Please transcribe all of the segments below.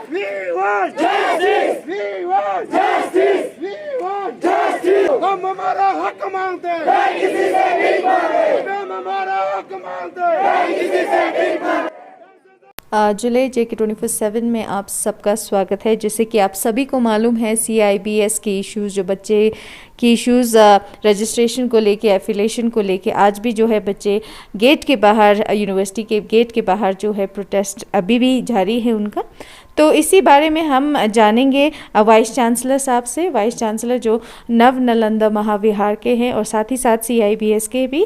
We want justice. We want justice. We want justice. हम हमारा हक मांगते हैं, किसी से नहीं मांगते। हम हमारा हक मांगते हैं, किसी से नहीं मांगते। जुलाई JK 24/7 में आप सबका स्वागत है। जैसे कि आप सभी को मालूम है, CIBS के इश्यूज़, जो बच्चे की इश्यूज़ रजिस्ट्रेशन को लेके, एफिलेशन को लेके, आज भी जो है बच्चे गेट के बाहर, यूनिवर्सिटी के गेट के बाहर जो है प्रोटेस्ट अभी भी जारी है उनका। तो इसी बारे में हम जानेंगे वाइस चांसलर साहब से। वाइस चांसलर जो नव नालंदा महाविहार के हैं और साथ ही साथ CIBS के भी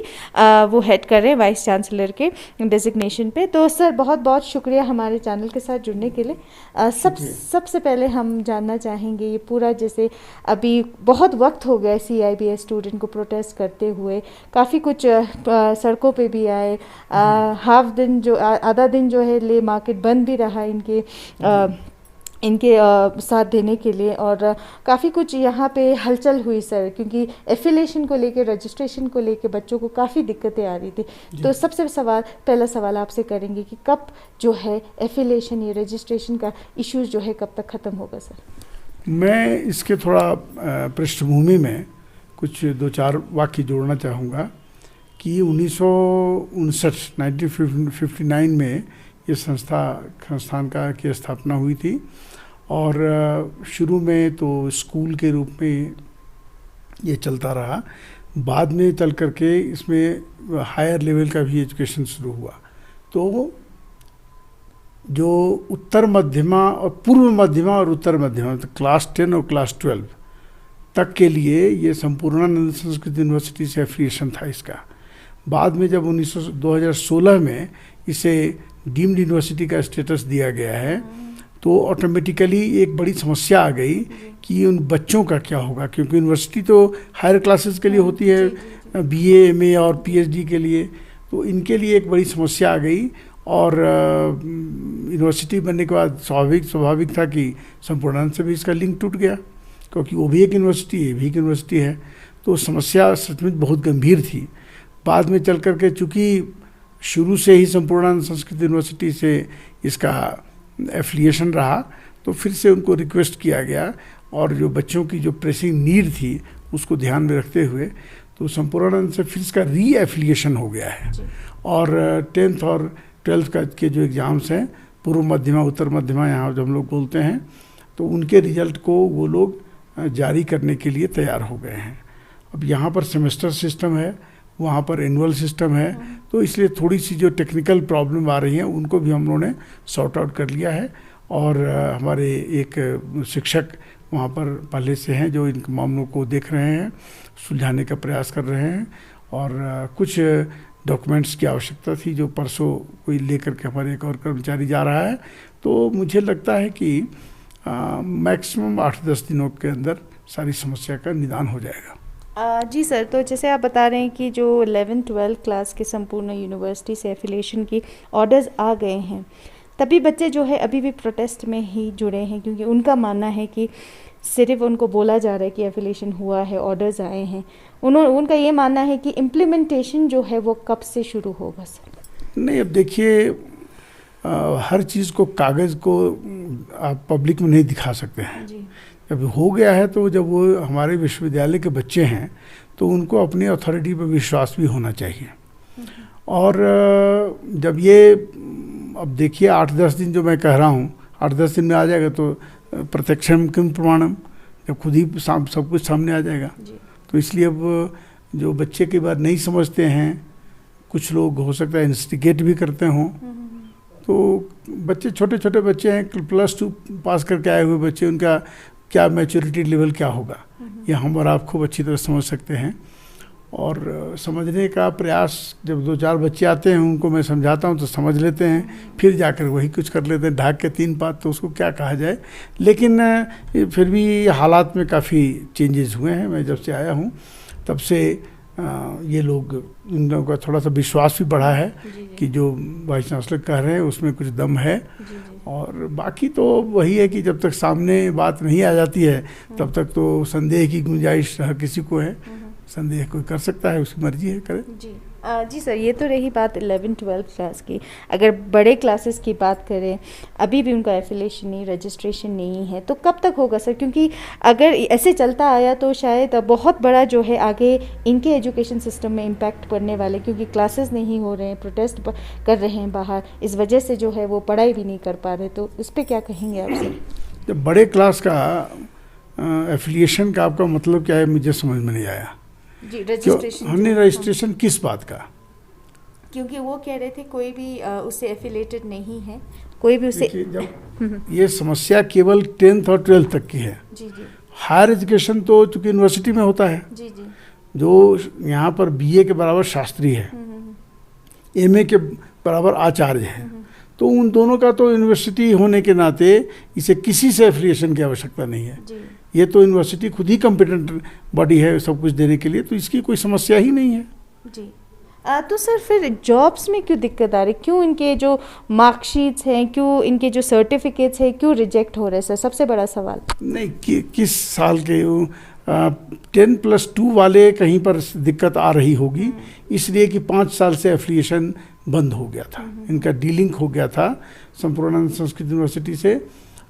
वो हेड कर रहे हैं वाइस चांसलर के डेजिग्नेशन पे। तो सर बहुत बहुत शुक्रिया हमारे चैनल के साथ जुड़ने के लिए। सबसे पहले हम जानना चाहेंगे, ये पूरा जैसे अभी बहुत वक्त हो गया CIBS स्टूडेंट को प्रोटेस्ट करते हुए, काफ़ी कुछ सड़कों पे भी आए, हाफ दिन जो आधा दिन जो है ले मार्केट बंद भी रहा इनके साथ देने के लिए, और काफ़ी कुछ यहाँ पे हलचल हुई सर, क्योंकि एफिलेशन को लेके, रजिस्ट्रेशन को लेके बच्चों को काफ़ी दिक्कतें आ रही थी। तो सबसे पहला सवाल आपसे करेंगे कि कब जो है एफिलेशन या रजिस्ट्रेशन का इश्यूज जो है कब तक ख़त्म होगा सर? मैं इसके थोड़ा पृष्ठभूमि में कुछ 2-4 वाक्य जोड़ना चाहूँगा कि 1959 में ये संस्थान की स्थापना हुई थी, और शुरू में तो स्कूल के रूप में ये चलता रहा। बाद में चल करके इसमें हायर लेवल का भी एजुकेशन शुरू हुआ। तो जो उत्तर मध्यमा और पूर्व मध्यमा और उत्तर मध्यमा, तो क्लास 10 और क्लास 12 तक के लिए ये संपूर्णानंद संस्कृत यूनिवर्सिटी से एफिलिएशन था इसका। बाद में जब 2016 में इसे डीम्ड यूनिवर्सिटी का स्टेटस दिया गया है, तो ऑटोमेटिकली एक बड़ी समस्या आ गई कि उन बच्चों का क्या होगा, क्योंकि यूनिवर्सिटी तो हायर क्लासेस के लिए होती है, BA MA और PhD के लिए। तो इनके लिए एक बड़ी समस्या आ गई, और यूनिवर्सिटी बनने के बाद स्वाभाविक था कि संपूर्णानंद से भी इसका लिंक टूट गया, क्योंकि वो भी एक यूनिवर्सिटी है, ये भी एक यूनिवर्सिटी है। तो समस्या सचमुच बहुत गंभीर थी। बाद में चल करके चूँकि शुरू से ही संपूर्णानंद संस्कृत यूनिवर्सिटी से इसका एफिलिएशन रहा, तो फिर से उनको रिक्वेस्ट किया गया, और जो बच्चों की जो प्रेसिंग नीड थी उसको ध्यान में रखते हुए तो संपूर्णानंद से फिर इसका री एफिलिएशन हो गया है। और 10th और 12th के जो एग्ज़ाम्स हैं, पूर्व मध्यमा, उत्तर मध्यमा यहाँ जो हम लोग बोलते हैं, तो उनके रिजल्ट को वो लोग जारी करने के लिए तैयार हो गए हैं। अब यहाँ पर सेमेस्टर सिस्टम है, वहाँ पर एनुअल सिस्टम है, तो इसलिए थोड़ी सी जो टेक्निकल प्रॉब्लम आ रही हैं उनको भी हम लोगों ने सॉर्ट आउट कर लिया है। और हमारे एक शिक्षक वहाँ पर पहले से हैं जो इन मामलों को देख रहे हैं, सुलझाने का प्रयास कर रहे हैं। और कुछ डॉक्यूमेंट्स की आवश्यकता थी जो परसों कोई लेकर के हमारे एक और कर्मचारी जा रहा है। तो मुझे लगता है कि मैक्सिमम 8-10 दिनों के अंदर सारी समस्या का निदान हो जाएगा। जी सर, तो जैसे आप बता रहे हैं कि जो 11th-12th क्लास के संपूर्ण यूनिवर्सिटी से एफिलिएशन की ऑर्डर्स आ गए हैं, तभी बच्चे जो है अभी भी प्रोटेस्ट में ही जुड़े हैं, क्योंकि उनका मानना है कि सिर्फ उनको बोला जा रहा है कि एफिलिएशन हुआ है, ऑर्डर्स आए हैं। उनका ये मानना है कि इम्प्लीमेंटेशन जो है वो कब से शुरू होगा सर? नहीं, अब देखिए, हर चीज़ को, कागज़ को आप पब्लिक में नहीं दिखा सकते हैं। जी। जब हो गया है, तो जब वो हमारे विश्वविद्यालय के बच्चे हैं तो उनको अपनी अथॉरिटी पर विश्वास भी होना चाहिए। और जब ये, अब देखिए 8-10 दिन जो मैं कह रहा हूँ, 8-10 दिन में आ जाएगा, तो प्रत्यक्षम किम प्रमाणम, जब खुद ही सब कुछ सामने आ जाएगा। तो इसलिए अब जो बच्चे कई बार नहीं समझते हैं, कुछ लोग हो सकता है इंस्टिगेट भी करते हों, तो बच्चे, छोटे बच्चे हैं, +2 पास करके आए हुए बच्चे, उनका क्या मैच्योरिटी लेवल क्या होगा, ये हम और आप खूब अच्छी तरह समझ सकते हैं। और समझने का प्रयास, जब 2-4 बच्चे आते हैं उनको मैं समझाता हूँ तो समझ लेते हैं, फिर जाकर वही कुछ कर लेते हैं, ढाक के 3 बात, तो उसको क्या कहा जाए। लेकिन फिर भी हालात में काफ़ी चेंजेस हुए हैं। मैं जब से आया हूँ तब से ये लोग, इन लोगों का थोड़ा सा विश्वास भी बढ़ा है कि जो वाइस चांसलर कह रहे हैं उसमें कुछ दम है। और बाकी तो वही है कि जब तक सामने बात नहीं आ जाती है तब तक तो संदेह की गुंजाइश हर किसी को है। संदेह कोई कर सकता है, उसकी मर्जी है, करे। जी। जी सर, ये तो रही बात 11-12 क्लास की। अगर बड़े क्लासेस की बात करें, अभी भी उनका एफिलिएशन नहीं, रजिस्ट्रेशन नहीं है, तो कब तक होगा सर? क्योंकि अगर ऐसे चलता आया तो शायद बहुत बड़ा जो है आगे इनके एजुकेशन सिस्टम में इम्पैक्ट पड़ने वाले, क्योंकि क्लासेस नहीं हो रहे हैं, प्रोटेस्ट कर रहे हैं बाहर, इस वजह से जो है वो पढ़ाई भी नहीं कर पा रहे। तो इस पर क्या कहेंगे आप सर? जब बड़े क्लास का एफिलिएशन का आपका मतलब क्या है, मुझे समझ में नहीं आया। जी, रजिस्ट्रेशन। हमने रजिस्ट्रेशन किस बात का? क्योंकि वो कह रहे थे कोई भी उससे एफिलेटेड नहीं है, कोई भी उसे। जब ये समस्या केवल 10th और 12th तक की है। जी जी हायर एजुकेशन तो चूंकि यूनिवर्सिटी में होता है, जी जी, जो यहाँ पर बीए के बराबर शास्त्री है, एमए के बराबर आचार्य है, तो उन दोनों का तो यूनिवर्सिटी होने के नाते इसे किसी से एफिलिएशन की आवश्यकता नहीं है। जी। ये तो यूनिवर्सिटी खुद ही कॉम्पिटेंट बॉडी है सब कुछ देने के लिए, तो इसकी कोई समस्या ही नहीं है। जी। तो सर फिर जॉब्स में क्यों दिक्कत आ रही? क्यों इनके जो मार्कशीट्स हैं, क्यों इनके जो सर्टिफिकेट्स हैं, क्यों रिजेक्ट हो रहे हैं सर? सबसे बड़ा सवाल। नहीं किस साल के 10+2 वाले कहीं पर दिक्कत आ रही होगी, इसलिए कि 5 साल से एफिलिएशन बंद हो गया था, इनका डीलिंक हो गया था संपूर्णानंद संस्कृत यूनिवर्सिटी से।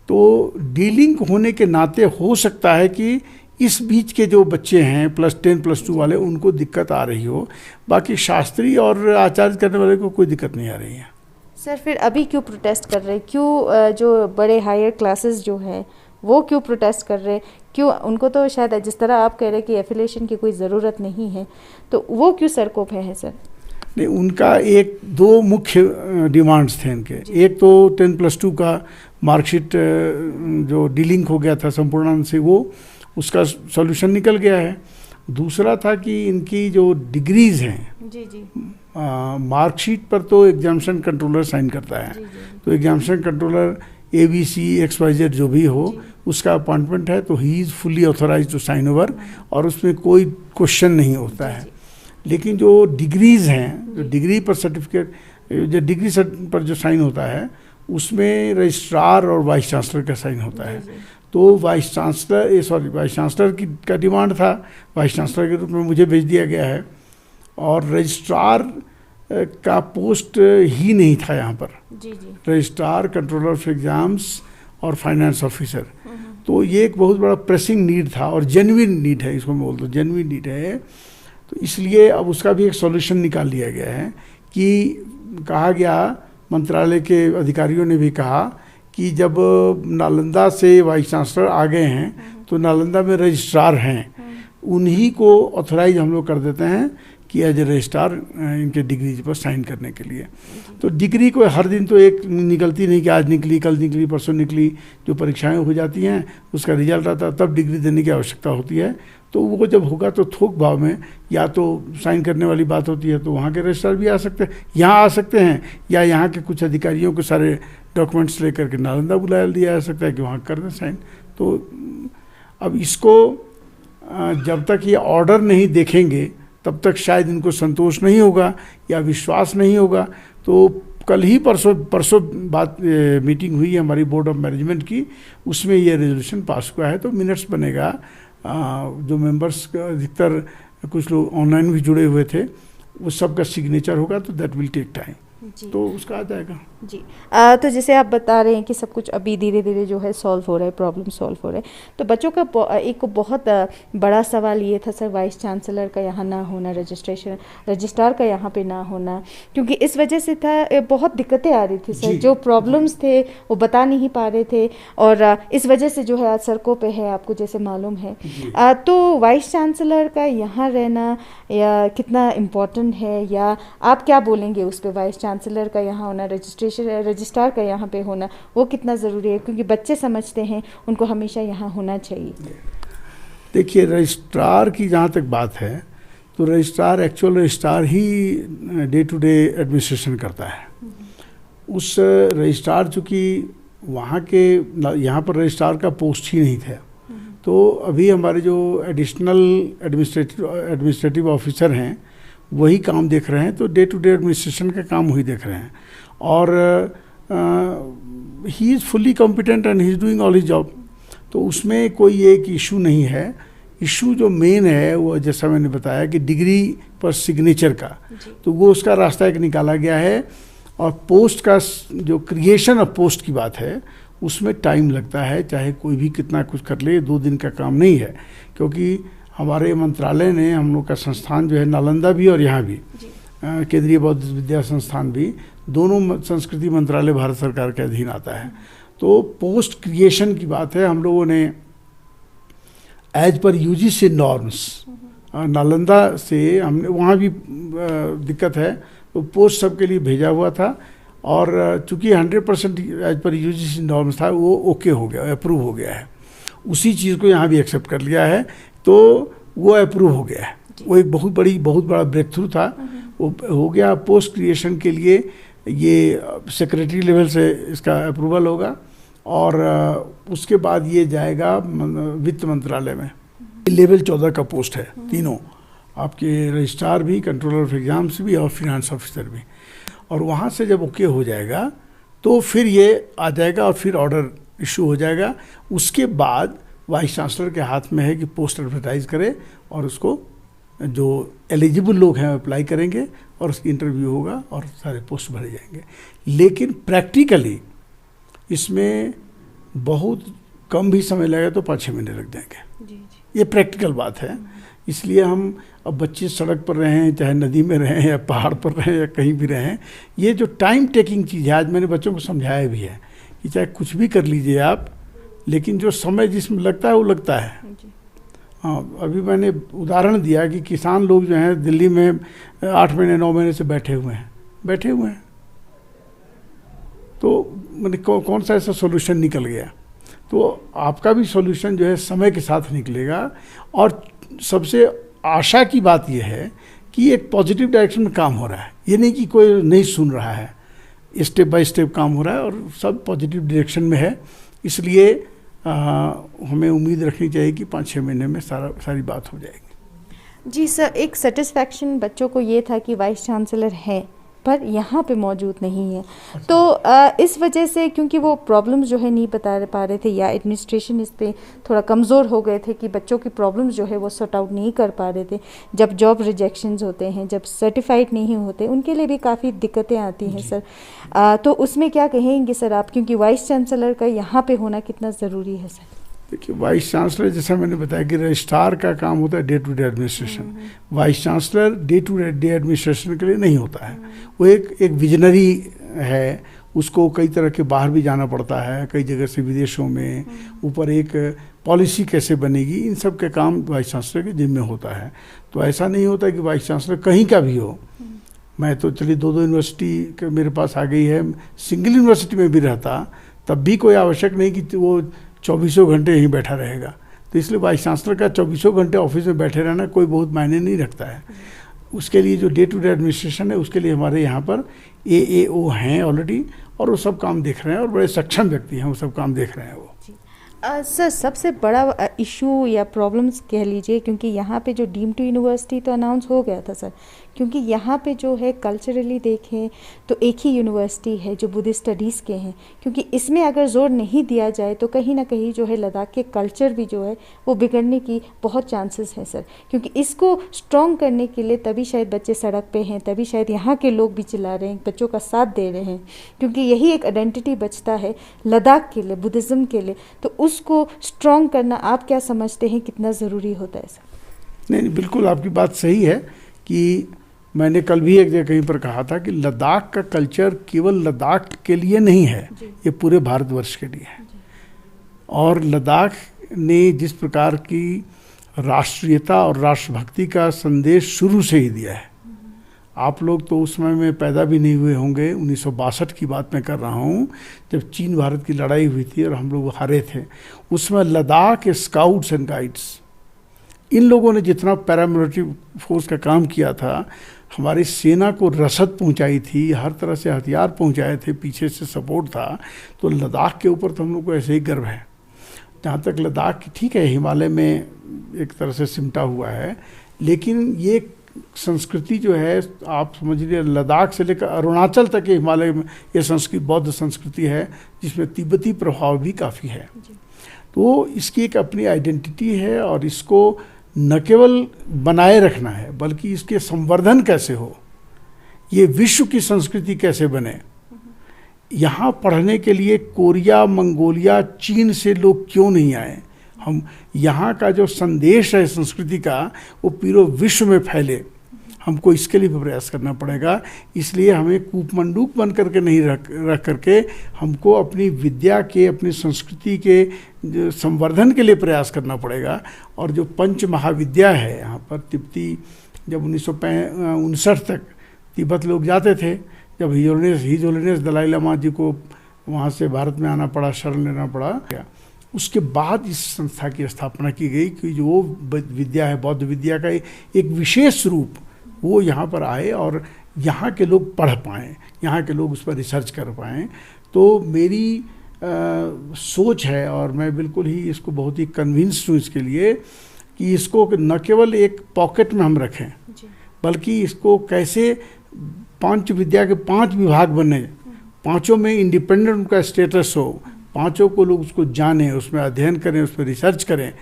तो डीलिंक होने के नाते हो सकता है कि इस बीच के जो बच्चे हैं +10+2 वाले, उनको दिक्कत आ रही हो, बाकी शास्त्री और आचार्य करने वाले को कोई दिक्कत नहीं आ रही है। सर फिर अभी क्यों प्रोटेस्ट कर रहे हैं? क्यों जो बड़े हायर क्लासेस जो हैं वो क्यों प्रोटेस्ट कर रहे हैं? क्यों उनको तो शायद जिस तरह आप कह रहे हैं कि एफिलिएशन की कोई ज़रूरत नहीं है, तो वो क्यों सड़कों पे है सर? नहीं, उनका 1-2 मुख्य डिमांड्स थे इनके। एक तो 10+2 का मार्कशीट जो डीलिंक हो गया था संपूर्णानंद से, वो उसका सॉल्यूशन निकल गया है। दूसरा था कि इनकी जो डिग्रीज़ हैं, जी जी, मार्कशीट पर तो एग्जामिनेशन कंट्रोलर साइन करता है, तो एग्जामिनेशन कंट्रोलर ABC XYZ जो भी हो, उसका अपॉइंटमेंट है, तो he is fully authorise to sign over, और उसमें कोई क्वेश्चन नहीं होता है। लेकिन जो डिग्रीज़ हैं, जो डिग्री पर सर्टिफिकेट, जो डिग्री पर जो साइन होता है, उसमें रजिस्ट्रार और वाइस चांसलर का साइन होता है। तो वाइस चांसलर का डिमांड था, वाइस चांसलर के रूप में मुझे भेज दिया गया है, और रजिस्ट्रार का पोस्ट ही नहीं था यहाँ पर। जी जी, रजिस्ट्रार, कंट्रोलर ऑफ एग्जाम्स और फाइनेंस ऑफिसर। तो ये एक बहुत बड़ा प्रेसिंग नीड था, और जेन्युइन नीड है, इसको मैं बोलता हूँ जेन्युइन नीड है। तो इसलिए अब उसका भी एक सॉल्यूशन निकाल लिया गया है कि कहा गया, मंत्रालय के अधिकारियों ने भी कहा कि जब नालंदा से वाइस चांसलर आ गए हैं, तो नालंदा में रजिस्ट्रार हैं, उन्हीं को ऑथराइज हम लोग कर देते हैं कि एज ए रजिस्ट्रार इनके डिग्री पर साइन करने के लिए। तो डिग्री को हर दिन तो एक निकलती नहीं कि आज निकली, कल निकली, परसों निकली, जो परीक्षाएं हो जाती हैं उसका रिजल्ट आता है, तब डिग्री देने की आवश्यकता होती है। तो वो जब होगा तो थोक भाव में या तो साइन करने वाली बात होती है, तो वहाँ के रजिस्ट्रार भी आ सकते हैं, यहाँ आ सकते हैं, या यहाँ के कुछ अधिकारियों को सारे डॉक्यूमेंट्स लेकर के नालंदा बुला दिया जा सकता है कि वहाँ कर दें साइन। तो अब इसको जब तक ये ऑर्डर नहीं देखेंगे तब तक शायद इनको संतोष नहीं होगा या विश्वास नहीं होगा। तो कल ही परसों बात मीटिंग हुई है हमारी बोर्ड ऑफ मैनेजमेंट की, उसमें ये रेजोल्यूशन पास हुआ है। तो मिनट्स बनेगा, जो मेंबर्स अधिकतर कुछ लोग ऑनलाइन भी जुड़े हुए थे, वो सबका सिग्नेचर होगा, तो दैट विल टेक टाइम, तो उसका आ जाएगा। जी। तो जैसे आप बता रहे हैं कि सब कुछ अभी धीरे धीरे जो है सॉल्व हो रहा है, प्रॉब्लम सॉल्व हो रहा है, तो बच्चों का एक बहुत बड़ा सवाल ये था सर, वाइस चांसलर का यहाँ ना होना, रजिस्ट्रार का यहाँ पे ना होना, क्योंकि इस वजह से था बहुत दिक्कतें आ रही थी सर, जो प्रॉब्लम्स थे वो बता नहीं पा रहे थे, और इस वजह से जो है आज सड़कों पे है, आपको जैसे मालूम है। तो वाइस चांसलर का यहाँ रहना या कितना इम्पोर्टेंट है, या आप क्या बोलेंगे उस पर? वाइस चांसलर का यहाँ होना, रजिस्ट्रार का यहाँ पे होना, वो कितना ज़रूरी है? क्योंकि बच्चे समझते हैं उनको हमेशा यहाँ होना चाहिए। देखिए, रजिस्ट्रार की जहाँ तक बात है, तो एक्चुअल रजिस्ट्रार ही डे टू डे एडमिनिस्ट्रेशन करता है। उस रजिस्ट्रार चूँकि यहाँ पर रजिस्ट्रार का पोस्ट ही नहीं था, तो अभी हमारे जो एडिशनल एडमिनिस्ट्रेटिव ऑफिसर हैं वही काम देख रहे हैं, तो डे टू डे एडमिनिस्ट्रेशन का काम वही देख रहे हैं, और ही is fully competent and he is doing all his job. तो उसमें कोई एक इशू नहीं है। इशू जो मेन है वो जैसा मैंने बताया कि डिग्री पर सिग्नेचर का, तो वो उसका रास्ता एक निकाला गया है। और पोस्ट का जो क्रिएशन ऑफ पोस्ट की बात है उसमें टाइम लगता है, चाहे कोई भी कितना कुछ कर ले, 2 दिन का काम नहीं है। क्योंकि हमारे मंत्रालय ने, हम लोग का संस्थान जो है नालंदा भी और यहाँ भी केंद्रीय बौद्ध विद्या संस्थान भी, दोनों संस्कृति मंत्रालय भारत सरकार के अधीन आता है। तो पोस्ट क्रिएशन की बात है, हम लोगों ने as per UGC norms Nalanda से, हमने वहाँ भी दिक्कत है तो पोस्ट सबके लिए भेजा हुआ था, और चूंकि 100% एज पर यूजीसी नॉर्म्स था वो ओके हो गया, अप्रूव हो गया है। उसी चीज़ को यहाँ भी एक्सेप्ट कर लिया है, तो वो अप्रूव हो गया है। वो एक बहुत बड़ा ब्रेक थ्रू था, वो हो गया। पोस्ट क्रिएशन के लिए ये सेक्रेटरी लेवल से इसका अप्रूवल होगा, और उसके बाद ये जाएगा वित्त मंत्रालय में। लेवल 14 का पोस्ट है तीनों, आपके रजिस्ट्रार भी, कंट्रोलर ऑफ एग्जाम्स भी और फिनांस ऑफिसर भी। और वहाँ से जब ओके हो जाएगा तो फिर ये आ जाएगा और फिर ऑर्डर इशू हो जाएगा। उसके बाद वाइस चांसलर के हाथ में है कि पोस्ट एडवर्टाइज करे, और उसको जो एलिजिबल लोग हैं अप्लाई करेंगे और उसकी इंटरव्यू होगा और सारे पोस्ट भरे जाएंगे। लेकिन प्रैक्टिकली इसमें बहुत कम भी समय लगेगा, तो 5-6 महीने लग जाएंगे। ये प्रैक्टिकल बात है। इसलिए हम अब बच्चे सड़क पर रहें, चाहे नदी में रहें या पहाड़ पर रहें या कहीं भी रहें, ये जो टाइम टेकिंग चीज़ है, आज मैंने बच्चों को समझाया भी है कि चाहे कुछ भी कर लीजिए आप, लेकिन जो समय जिसमें लगता है वो लगता है। हाँ, अभी मैंने उदाहरण दिया कि किसान लोग जो हैं दिल्ली में 8 महीने 9 महीने से बैठे हुए हैं, तो मैंने कौन सा ऐसा सोल्यूशन निकल गया। तो आपका भी सॉल्यूशन जो है समय के साथ निकलेगा। और सबसे आशा की बात यह है कि एक पॉजिटिव डायरेक्शन में काम हो रहा है, ये नहीं कि कोई नहीं सुन रहा है, स्टेप बाय स्टेप काम हो रहा है और सब पॉजिटिव डायरेक्शन में है। इसलिए हमें उम्मीद रखनी चाहिए कि 5-6 महीने में सारी बात हो जाएगी। जी सर, एक सेटिस्फैक्शन बच्चों को ये था कि वाइस चांसलर है पर यहाँ पे मौजूद नहीं है, तो इस वजह से, क्योंकि वो प्रॉब्लम्स जो है नहीं बता पा रहे थे या एडमिनिस्ट्रेशन इस पे थोड़ा कमज़ोर हो गए थे कि बच्चों की प्रॉब्लम्स जो है वो सॉर्ट आउट नहीं कर पा रहे थे। जब जॉब रिजेक्शंस होते हैं, जब सर्टिफाइड नहीं होते, उनके लिए भी काफ़ी दिक्कतें आती हैं सर। तो उसमें क्या कहेंगे सर आप, क्योंकि वाइस चांसलर का यहाँ पर होना कितना ज़रूरी है सर? देखिए, वाइस चांसलर, जैसा मैंने बताया कि रजिस्ट्रार का काम होता है day to day administration. Vice chancellor day to day administration के लिए नहीं होता है। वो एक विजनरी है, उसको कई तरह के बाहर भी जाना पड़ता है, कई जगह से विदेशों में, ऊपर एक पॉलिसी कैसे बनेगी, इन सब के काम वाइस चांसलर के जिम्मे होता है। तो ऐसा नहीं होता कि वाइस चांसलर कहीं का भी हो। मैं तो चलिए 2 यूनिवर्सिटी मेरे पास आ गई है, सिंगल यूनिवर्सिटी में भी रहता तब भी कोई आवश्यक नहीं कि वो 24 घंटे यहीं बैठा रहेगा। तो इसलिए वाइस चांसलर का 24 घंटे ऑफिस में बैठे रहना कोई बहुत मायने नहीं रखता है। उसके लिए जो डे टू डे एडमिनिस्ट्रेशन है, उसके लिए हमारे यहाँ पर AAO हैं ऑलरेडी, और वो सब काम देख रहे हैं, और बड़े सक्षम व्यक्ति हैं, वो सब काम देख रहे हैं वो। सर, सबसे बड़ा इशू या प्रॉब्लम्स कह लीजिए, क्योंकि यहाँ पे जो डीम टू यूनिवर्सिटी तो अनाउंस हो गया था सर, क्योंकि यहाँ पे जो है कल्चरली देखें तो एक ही यूनिवर्सिटी है जो बुद्धिस्ट स्टडीज़ के हैं, क्योंकि इसमें अगर जोर नहीं दिया जाए तो कहीं ना कहीं जो है लद्दाख के कल्चर भी जो है वो बिगड़ने की बहुत चांसेस हैं सर। क्योंकि इसको स्ट्रॉन्ग करने के लिए तभी शायद बच्चे सड़क पे हैं, तभी शायद यहाँ के लोग भी चिल्ला रहे हैं, बच्चों का साथ दे रहे हैं, क्योंकि यही एक आइडेंटिटी बचता है लद्दाख के लिए, बुद्धिज़्म के लिए। तो उसको स्ट्रॉन्ग करना आप क्या समझते हैं कितना ज़रूरी होता है सर? नहीं, बिल्कुल आपकी बात सही है कि मैंने कल भी एक जगह कहीं पर कहा था कि लद्दाख का कल्चर केवल लद्दाख के लिए नहीं है, ये पूरे भारतवर्ष के लिए है। और लद्दाख ने जिस प्रकार की राष्ट्रीयता और राष्ट्रभक्ति का संदेश शुरू से ही दिया है, आप लोग तो उस समय में पैदा भी नहीं हुए होंगे, 1962 की बात मैं कर रहा हूँ, जब चीन भारत की लड़ाई हुई थी और हम लोग हारे थे। उसमें लद्दाख स्काउट्स एंड गाइड्स, इन लोगों ने जितना पैरामिलिट्री फोर्स का काम किया था, हमारी सेना को रसद पहुंचाई थी, हर तरह से हथियार पहुंचाए थे, पीछे से सपोर्ट था। तो लद्दाख के ऊपर तो हम लोग को ऐसे ही गर्व है। जहाँ तक लद्दाख की, ठीक है हिमालय में एक तरह से सिमटा हुआ है, लेकिन ये संस्कृति जो है, आप समझिए लद्दाख से लेकर अरुणाचल तक के हिमालय में ये संस्कृति बौद्ध संस्कृति है, जिसमें तिब्बती प्रभाव भी काफ़ी है। तो इसकी एक अपनी आइडेंटिटी है और इसको न केवल बनाए रखना है बल्कि इसके संवर्धन कैसे हो, ये विश्व की संस्कृति कैसे बने। यहाँ पढ़ने के लिए कोरिया, मंगोलिया, चीन से लोग क्यों नहीं आए। हम यहाँ का जो संदेश है संस्कृति का वो पूरे विश्व में फैले, हमको इसके लिए प्रयास करना पड़ेगा। इसलिए हमें कूपमंडूक बन करके नहीं रख करके हमको अपनी विद्या के, अपनी संस्कृति के संवर्धन के लिए प्रयास करना पड़ेगा। और जो पंच महाविद्या है यहाँ पर तिब्बती, जब 1959 तक तिब्बत लोग जाते थे, जब हिज होलिनेस दलाई लामा जी को वहाँ से भारत में आना पड़ा, शरण लेना पड़ा, उसके बाद इस संस्था की स्थापना की गई कि जो विद्या है, बौद्ध विद्या का एक विशेष रूप, वो यहाँ पर आए और यहाँ के लोग पढ़ पाएँ, यहाँ के लोग उस पर रिसर्च कर पाएँ। तो मेरी सोच है और मैं बिल्कुल ही इसको बहुत ही कन्विंस्ड हूँ इसके लिए कि इसको न केवल एक पॉकेट में हम रखें बल्कि इसको कैसे 5 विद्या के 5 विभाग बने, 5 में इंडिपेंडेंट उनका स्टेटस हो, 5 को लोग उसको जानें, उसमें अध्ययन करें, उस पर रिसर्च करें,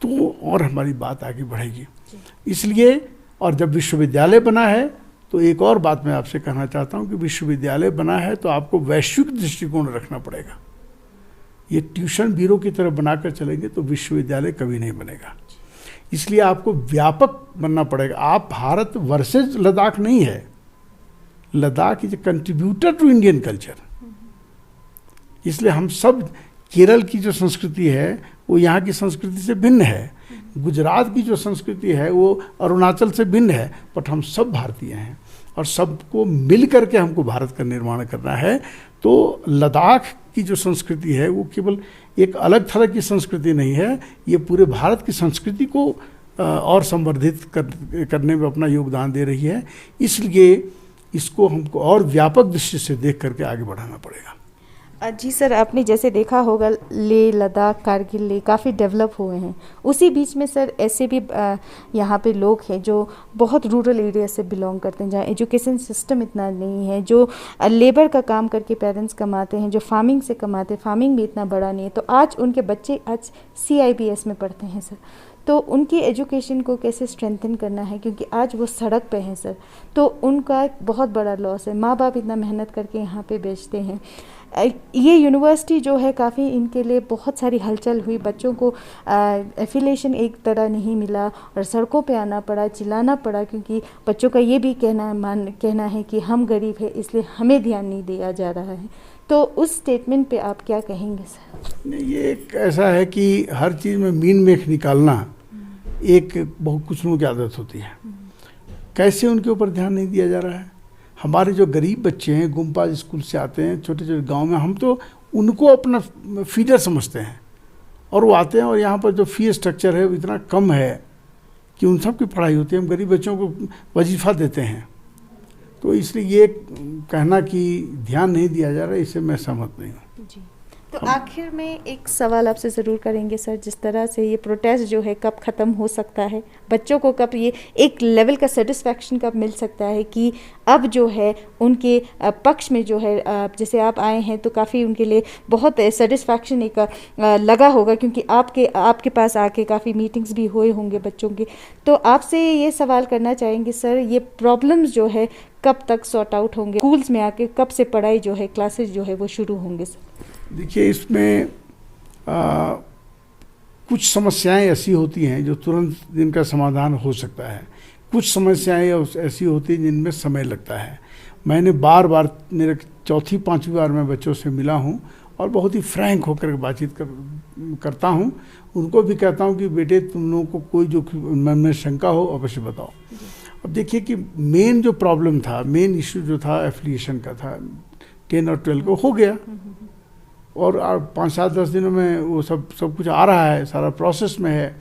तो और हमारी बात आगे बढ़ेगी। इसलिए और जब विश्वविद्यालय बना है तो एक और बात मैं आपसे कहना चाहता हूँ कि विश्वविद्यालय बना है तो आपको वैश्विक दृष्टिकोण रखना पड़ेगा। ये ट्यूशन ब्यूरो की तरह बनाकर चलेंगे तो विश्वविद्यालय कभी नहीं बनेगा। इसलिए आपको व्यापक बनना पड़ेगा। आप भारत वर्सेज लद्दाख नहीं है, Ladakh is a contributor to Indian culture. इसलिए हम सब, केरल की जो संस्कृति है वो यहाँ की संस्कृति से भिन्न है, गुजरात की जो संस्कृति है वो अरुणाचल से भिन्न है, बट हम सब भारतीय हैं और सबको मिल करके हमको भारत का निर्माण करना है। तो लद्दाख की जो संस्कृति है वो केवल एक अलग तरह की संस्कृति नहीं है, ये पूरे भारत की संस्कृति को और संवर्धित करने में अपना योगदान दे रही है। इसलिए इसको हमको और व्यापक दृष्टि से देख करके आगे बढ़ाना पड़ेगा। जी सर, आपने जैसे देखा होगा लेह, लद्दाख, कारगिल लेह काफ़ी डेवलप हुए हैं। उसी बीच में सर ऐसे भी यहाँ पे लोग हैं जो बहुत रूरल एरिया से बिलोंग करते हैं, जहाँ एजुकेशन सिस्टम इतना नहीं है, जो लेबर का काम करके पेरेंट्स कमाते हैं, जो फार्मिंग से कमाते हैं, फार्मिंग भी इतना बड़ा नहीं है। तो आज उनके बच्चे आज CIBS में पढ़ते हैं सर, तो उनकी एजुकेशन को कैसे स्ट्रेंथन करना है, क्योंकि आज वो सड़क पे हैं सर, तो उनका बहुत बड़ा लॉस है। माँ बाप इतना मेहनत करके यहाँ पे बेचते हैं। ये यूनिवर्सिटी जो है काफ़ी इनके लिए बहुत सारी हलचल हुई, बच्चों को एफिलिएशन एक तरह नहीं मिला और सड़कों पे आना पड़ा, चिल्लाना पड़ा, क्योंकि बच्चों का ये भी कहना है कि हम गरीब है इसलिए हमें ध्यान नहीं दिया जा रहा है। तो उस स्टेटमेंट पे आप क्या कहेंगे सर? ये एक ऐसा है कि हर चीज़ में मीन मेख निकालना एक बहुत कुछ लोगों की आदत होती है। कैसे उनके ऊपर ध्यान नहीं दिया जा रहा है। हमारे जो गरीब बच्चे हैं, गुम्पा स्कूल से आते हैं, छोटे छोटे गांव में, हम तो उनको अपना फीडर समझते हैं और वो आते हैं और यहाँ पर जो फी स्ट्रक्चर है वो इतना कम है कि उन सब की पढ़ाई होती है। हम गरीब बच्चों को वजीफ़ा देते हैं। तो इसलिए ये कहना कि ध्यान नहीं दिया जा रहा है, इससे मैं सहमत नहीं हूँ। जी, तो आखिर में एक सवाल आपसे ज़रूर करेंगे सर, जिस तरह से ये प्रोटेस्ट जो है कब ख़त्म हो सकता है, बच्चों को कब ये एक लेवल का सेटिस्फैक्शन कब मिल सकता है कि अब जो है उनके पक्ष में जो है, जैसे आप आए हैं तो काफ़ी उनके लिए बहुत सेटिस्फैक्शन एक लगा होगा, क्योंकि आपके पास आके काफ़ी मीटिंग्स भी हुए होंगे बच्चों के। तो आपसे ये सवाल करना चाहेंगे सर, ये प्रॉब्लम्स जो है कब तक सॉर्ट आउट होंगे, स्कूल्स में आके कब से पढ़ाई जो है, क्लासेस जो है वो शुरू होंगे सर? देखिए, इसमें कुछ समस्याएं ऐसी होती हैं जो तुरंत जिनका समाधान हो सकता है, कुछ समस्याएं ऐसी होती हैं जिनमें समय लगता है। मैंने बार बार, मेरे 4-5वीं बार मैं बच्चों से मिला हूं और बहुत ही फ्रैंक होकर बातचीत करता हूं। उनको भी कहता हूं कि बेटे तुम लोगों को कोई जो मन में शंका हो अवश्य बताओ। अब देखिए कि मेन जो प्रॉब्लम था, मेन इशू जो था एफिलिएशन का था, 10 और 12 को हो गया और 5-7-10 दिनों में वो सब कुछ आ रहा है, सारा प्रोसेस में है।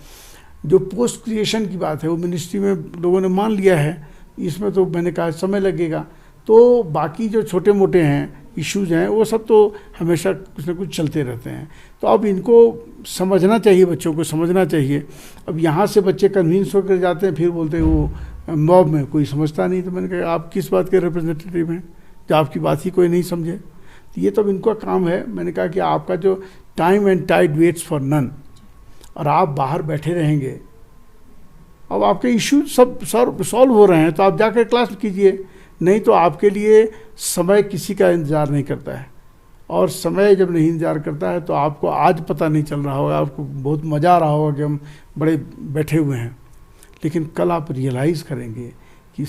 जो पोस्ट क्रिएशन की बात है वो मिनिस्ट्री में लोगों ने मान लिया है, इसमें तो मैंने कहा समय लगेगा। तो बाकी जो छोटे मोटे हैं इश्यूज हैं वो सब तो हमेशा कुछ ना कुछ चलते रहते हैं। तो अब इनको समझना चाहिए, बच्चों को समझना चाहिए। अब यहाँ से बच्चे कन्विंस होकर जाते हैं, फिर बोलते हैं वो मॉब में कोई समझता नहीं। तो मैंने कहा आप किस बात के रिप्रेजेंटेटिव हैं जो आपकी बात ही कोई नहीं समझे? तो ये तो इनका काम है। मैंने कहा कि आपका जो time and tide waits for none, और आप बाहर बैठे रहेंगे, अब आपके इश्यूज सब सॉल्व हो रहे हैं तो आप जाकर क्लास कीजिए, नहीं तो आपके लिए समय किसी का इंतज़ार नहीं करता है। और समय जब नहीं इंतज़ार करता है तो आपको आज पता नहीं चल रहा होगा, आपको बहुत मज़ा आ रहा होगा कि हम बड़े बैठे हुए हैं, लेकिन कल आप रियलाइज़ करेंगे कि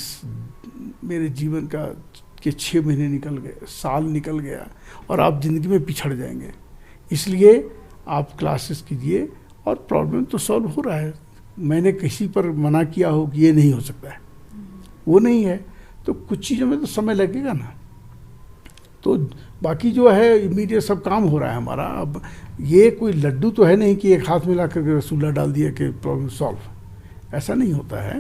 मेरे जीवन का के 6 महीने निकल गए, साल निकल गया, और आप ज़िंदगी में पिछड़ जाएंगे। इसलिए आप क्लासेस कीजिए, और प्रॉब्लम तो सॉल्व हो रहा है। मैंने किसी पर मना किया हो कि ये नहीं हो सकता है, वो नहीं है, तो कुछ चीज़ों में तो समय लगेगा ना। तो बाकी जो है इमीडिएट सब काम हो रहा है हमारा। अब ये कोई लड्डू तो है नहीं कि एक हाथ में ला करके रसगुल्ला डाल दिया कि प्रॉब्लम सॉल्व, ऐसा नहीं होता है।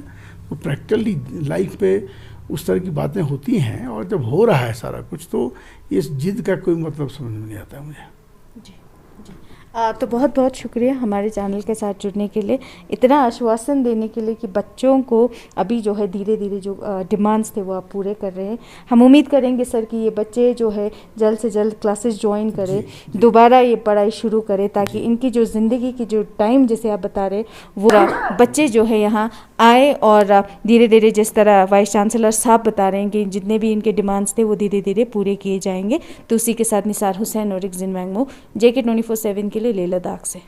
तो प्रैक्टिकली लाइफ पे उस तरह की बातें होती हैं, और जब हो रहा है सारा कुछ तो इस जिद का कोई मतलब समझ में नहीं आता है मुझे। जी जी। तो बहुत बहुत शुक्रिया हमारे चैनल के साथ जुड़ने के लिए, इतना आश्वासन देने के लिए कि बच्चों को अभी जो है धीरे धीरे जो डिमांड्स थे वो आप पूरे कर रहे हैं। हम उम्मीद करेंगे सर कि ये बच्चे जो है जल्द से जल्द क्लासेस ज्वाइन करें, दोबारा ये पढ़ाई शुरू करें, ताकि इनकी जो ज़िंदगी की जो टाइम जैसे आप बता रहे वो बच्चे जो है यहाँ आए, और धीरे धीरे जिस तरह वाइस चांसलर साहब बता रहे हैं कि जितने भी इनके डिमांड्स थे वो धीरे धीरे पूरे किए जाएंगे। तो उसी के साथ निसार हुसैन और एक जिन मैंगमो JK 24/7 के लिए लेह लद्दाख से।